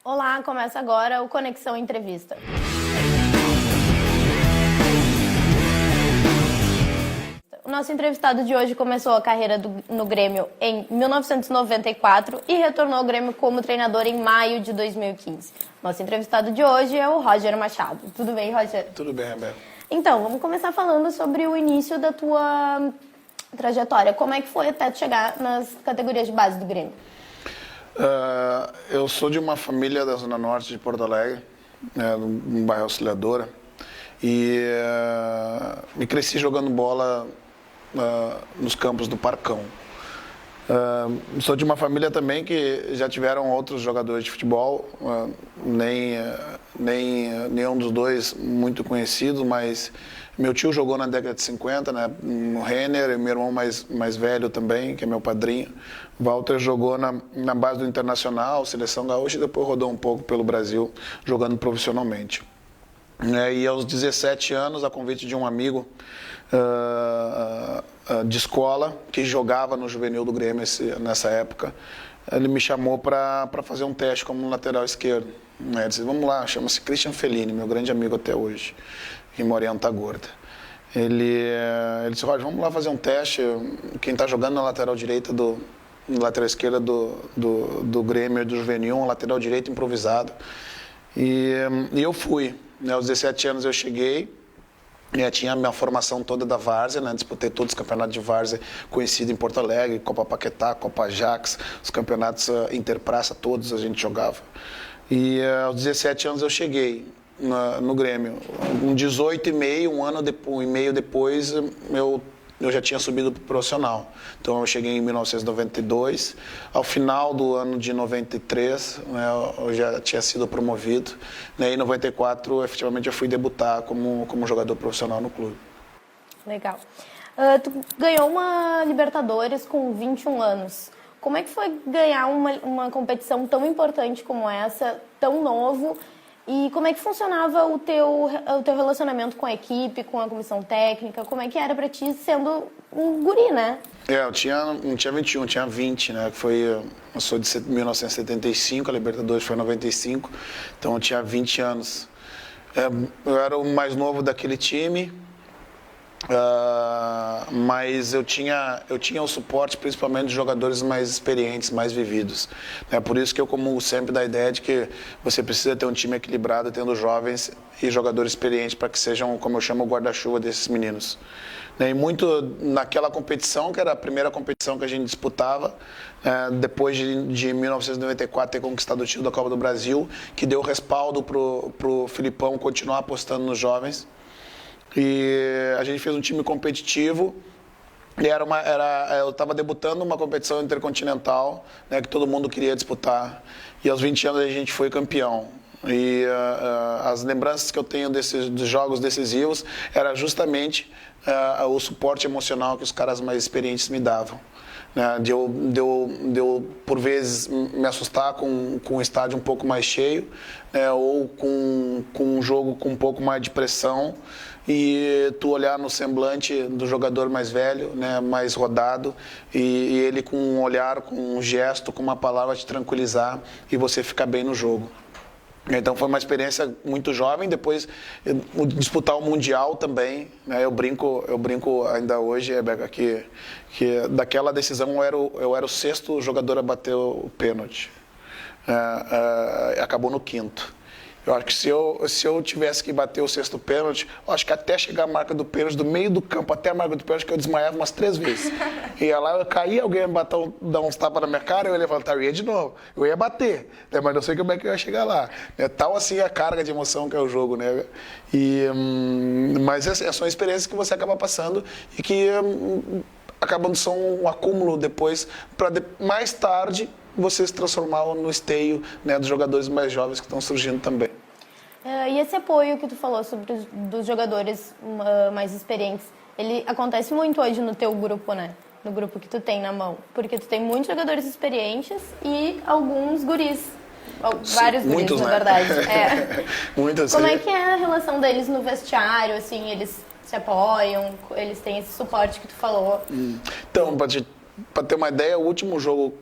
Olá, começa agora o Conexão Entrevista. O nosso entrevistado de hoje começou a carreira no Grêmio em 1994 e retornou ao Grêmio como treinador em maio de 2015. Nosso entrevistado de hoje é o Roger Machado. Tudo bem, Roger? Tudo bem, Rebeca. Então, vamos começar falando sobre o início da tua trajetória. Como é que foi até tu chegar nas categorias de base do Grêmio? Eu sou de uma família da Zona Norte de Porto Alegre, no bairro Auxiliadora, e me cresci jogando bola nos campos do Parcão. Sou de uma família também que já tiveram outros jogadores de futebol, nenhum dos dois muito conhecido, mas meu tio jogou na década de 50, né, no Renner, e meu irmão mais velho também, que é meu padrinho, Walter, jogou na base do Internacional, Seleção Gaúcha, e depois rodou um pouco pelo Brasil, jogando profissionalmente. E aos 17 anos, a convite de um amigo de escola, que jogava no juvenil do Grêmio nessa época, ele me chamou para fazer um teste como lateral esquerdo. Ele disse, vamos lá, chama-se Christian Fellini, meu grande amigo até hoje, que mora em Antagorda. Ele disse, Roger, vamos lá fazer um teste, quem está jogando na lateral direita lateral esquerda do Grêmio, do juvenil, um lateral direito improvisado. E eu fui. Aos 17 anos eu cheguei, tinha a minha formação toda da várzea, né? Disputei todos os campeonatos de várzea conhecidos em Porto Alegre, Copa Paquetá, Copa Ajax, os campeonatos interpraça, todos a gente jogava. E aos 17 anos eu cheguei no Grêmio. Com 18 e meio, um e meio depois, eu já tinha subido para o profissional. Então eu cheguei em 1992, ao final do ano de 93, né, eu já tinha sido promovido, né, e em 94 efetivamente eu fui debutar como jogador profissional no clube. Legal. Tu ganhou uma Libertadores com 21 anos. Como é que foi ganhar uma competição tão importante como essa, tão novo? E como é que funcionava o teu relacionamento com a equipe, com a comissão técnica? Como é que era pra ti sendo um guri, né? Eu não tinha 21, tinha 20, né? Eu sou de 1975, a Libertadores foi em 95, então eu tinha 20 anos. Eu era o mais novo daquele time, mas eu tinha o suporte principalmente de jogadores mais experientes, mais vividos. É por isso que eu comungo sempre da ideia de que você precisa ter um time equilibrado, tendo jovens e jogadores experientes para que sejam, como eu chamo, o guarda-chuva desses meninos. E muito naquela competição, que era a primeira competição que a gente disputava, depois de 1994 ter conquistado o título da Copa do Brasil, que deu respaldo pro Filipão continuar apostando nos jovens. E a gente fez um time competitivo. E eu estava debutando numa competição intercontinental, né, que todo mundo queria disputar. E aos 20 anos a gente foi campeão. E as lembranças que eu tenho dos jogos decisivos era justamente o suporte emocional que os caras mais experientes me davam. Né, de eu, por vezes, me assustar com um estádio um pouco mais cheio, né, ou com um jogo com um pouco mais de pressão, e tu olhar no semblante do jogador mais velho, né, mais rodado, e ele com um olhar, com um gesto, com uma palavra te tranquilizar e você ficar bem no jogo. Então foi uma experiência muito jovem. Depois disputar o Mundial também, né? Eu brinco ainda hoje, Rebeca, que daquela decisão eu era o sexto jogador a bater o pênalti. Acabou no quinto. Eu acho que se eu tivesse que bater o sexto pênalti, eu acho que até chegar a marca do pênalti, do meio do campo até a marca do pênalti, que eu desmaiava umas 3 vezes. Ia lá, eu caía, alguém ia dar uns tapas na minha cara, eu ia levantar, eu ia de novo. Eu ia bater, né? Mas não sei como é que eu ia chegar lá. É tal assim a carga de emoção que é o jogo, né? Mas são experiências que você acaba passando e que acabam são um acúmulo depois, para mais tarde você se transformar no esteio, né, dos jogadores mais jovens que estão surgindo também. E esse apoio que tu falou sobre dos jogadores mais experientes, ele acontece muito hoje no teu grupo, né? No grupo que tu tem na mão. Porque tu tem muitos jogadores experientes e alguns guris. Vários guris, muitos, na verdade. Muitos, como é que é a relação deles no vestiário, assim, eles se apoiam, eles têm esse suporte que tu falou? Então, para ter uma ideia, o último jogo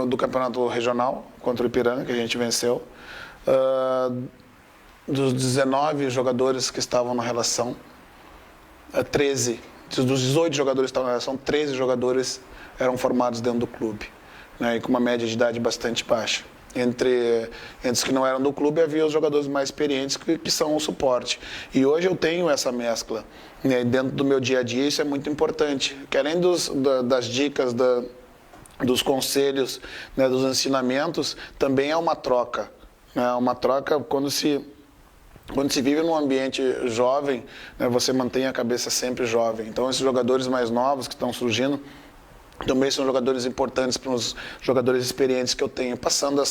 do campeonato regional contra o Ipiranga, que a gente venceu, dos 19 jogadores que estavam na relação, 13, dos 18 jogadores que estavam na relação, 13 jogadores eram formados dentro do clube, né, e com uma média de idade bastante baixa. Entre os que não eram do clube, havia os jogadores mais experientes que são o suporte. E hoje eu tenho essa mescla, né, dentro do meu dia a dia, isso é muito importante. Que além das dicas, dos conselhos, né, dos ensinamentos, também é uma troca. Né, uma troca quando se vive num ambiente jovem, né, você mantém a cabeça sempre jovem. Então, esses jogadores mais novos que estão surgindo, também são jogadores importantes para os jogadores experientes que eu tenho, passando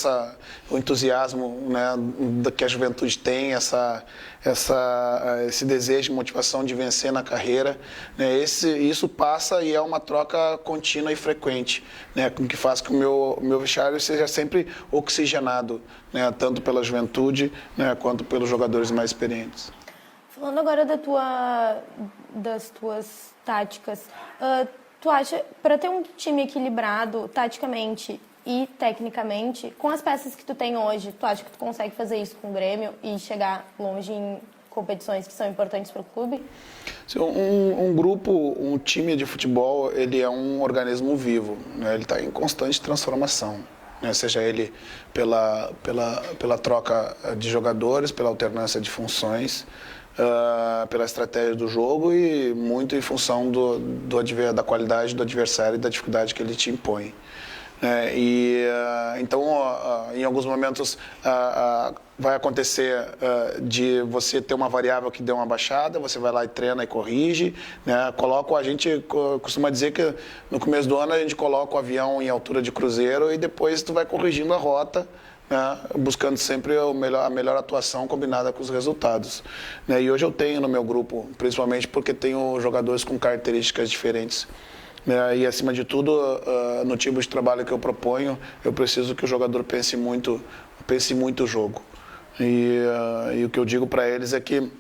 o entusiasmo, né, que a juventude tem, esse desejo e motivação de vencer na carreira. Né, isso passa e é uma troca contínua e frequente, né, que faz com que o meu vestiário seja sempre oxigenado, né, tanto pela juventude, né, quanto pelos jogadores mais experientes. Falando agora das tuas táticas, tu acha, para ter um time equilibrado taticamente e tecnicamente, com as peças que tu tem hoje, tu acha que tu consegue fazer isso com o Grêmio e chegar longe em competições que são importantes para o clube? Um time de futebol, ele é um organismo vivo, né? Ele está em constante transformação, né? Seja ele pela troca de jogadores, pela alternância de funções, pela estratégia do jogo e muito em função da qualidade do adversário e da dificuldade que ele te impõe. Então, em alguns momentos, vai acontecer de você ter uma variável que deu uma baixada, você vai lá e treina e corrige. Né? A gente costuma dizer que no começo do ano a gente coloca o avião em altura de cruzeiro e depois tu vai corrigindo a rota, né, buscando sempre a melhor atuação combinada com os resultados. Né, e hoje eu tenho no meu grupo, principalmente porque tenho jogadores com características diferentes. Né, e, acima de tudo, no tipo de trabalho que eu proponho, eu preciso que o jogador pense muito o jogo. E o que eu digo para eles é que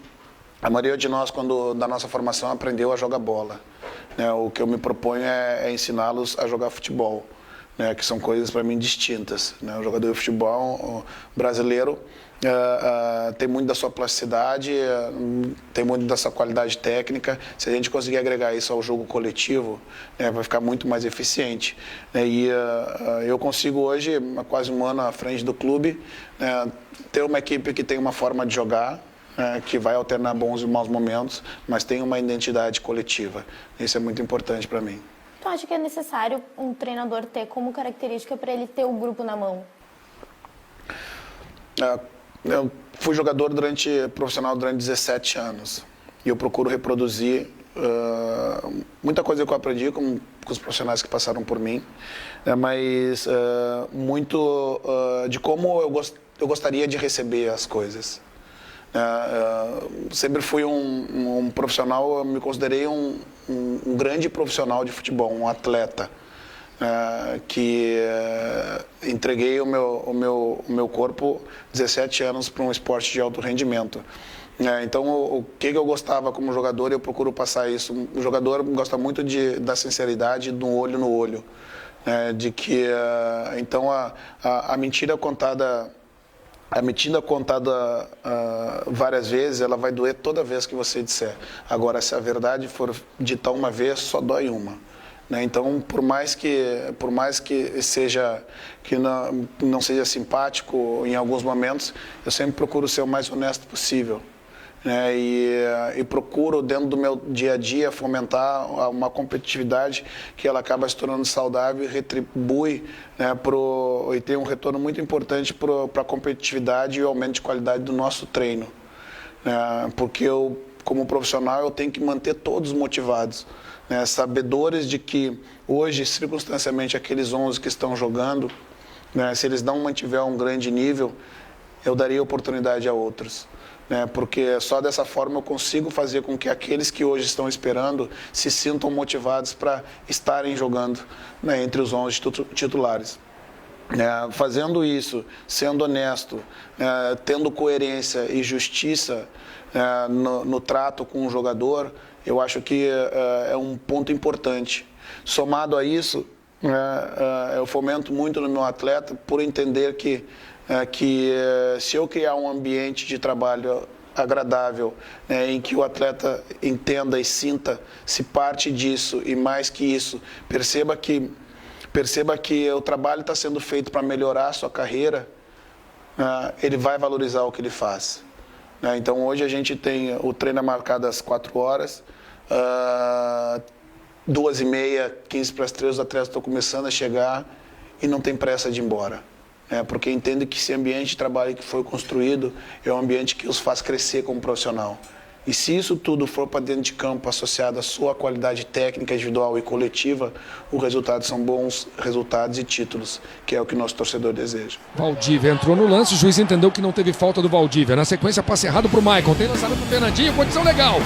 a maioria de nós, da nossa formação, aprendeu a jogar bola. Né, o que eu me proponho é ensiná-los a jogar futebol. Né, que são coisas para mim distintas. Né? O jogador de futebol brasileiro tem muito da sua plasticidade, tem muito da sua qualidade técnica. Se a gente conseguir agregar isso ao jogo coletivo, né, vai ficar muito mais eficiente. Né? E eu consigo hoje, há quase um ano à frente do clube, ter uma equipe que tem uma forma de jogar, que vai alternar bons e maus momentos, mas tem uma identidade coletiva. Isso é muito importante para mim. Tu acha que é necessário um treinador ter como característica para ele ter o grupo na mão? Eu fui jogador profissional durante 17 anos e eu procuro reproduzir muita coisa que eu aprendi com os profissionais que passaram por mim, né, mas muito de como eu gostaria de receber as coisas. Sempre fui um profissional, eu me considerei um grande profissional de futebol, um atleta, que entreguei o meu corpo 17 anos para um esporte de alto rendimento. Então, o que eu gostava como jogador, eu procuro passar isso. O jogador gosta muito da sinceridade, do olho no olho, de que então a mentira contada várias vezes, ela vai doer toda vez que você disser. Agora, se a verdade for dita uma vez, só dói uma. Né? Então, por mais que não seja simpático em alguns momentos, eu sempre procuro ser o mais honesto possível. Né, e procuro, dentro do meu dia a dia, fomentar uma competitividade que ela acaba se tornando saudável e retribui, né, e tem um retorno muito importante para a competitividade e o aumento de qualidade do nosso treino. Né, porque eu, como profissional, eu tenho que manter todos motivados, né, sabedores de que hoje, circunstancialmente, aqueles 11 que estão jogando, né, se eles não mantiver um grande nível, eu daria oportunidade a outros. Né, porque só dessa forma eu consigo fazer com que aqueles que hoje estão esperando se sintam motivados para estarem jogando, né, entre os 11 titulares. Fazendo isso, sendo honesto, tendo coerência e justiça no trato com o jogador, eu acho que é um ponto importante. Somado a isso, eu fomento muito no meu atleta por entender que se eu criar um ambiente de trabalho agradável, né, em que o atleta entenda e sinta-se parte disso, e mais que isso, perceba que o trabalho está sendo feito para melhorar a sua carreira, ele vai valorizar o que ele faz. Então hoje a gente tem o treino marcado às 4 horas, 2h30, 2:45, os atletas estão começando a chegar e não tem pressa de ir embora. Porque entende que esse ambiente de trabalho que foi construído é um ambiente que os faz crescer como profissional. E se isso tudo for para dentro de campo, associado à sua qualidade técnica, individual e coletiva, os resultados são bons resultados e títulos, que é o que nosso torcedor deseja. Valdívia entrou no lance, o juiz entendeu que não teve falta do Valdívia. Na sequência, passe errado para o Maicon. Tem lançamento para o Fernandinho, condição legal.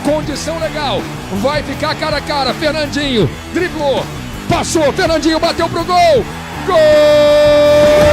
Condição legal. Vai ficar cara a cara. Fernandinho driblou, passou. Fernandinho bateu pro gol. Gol!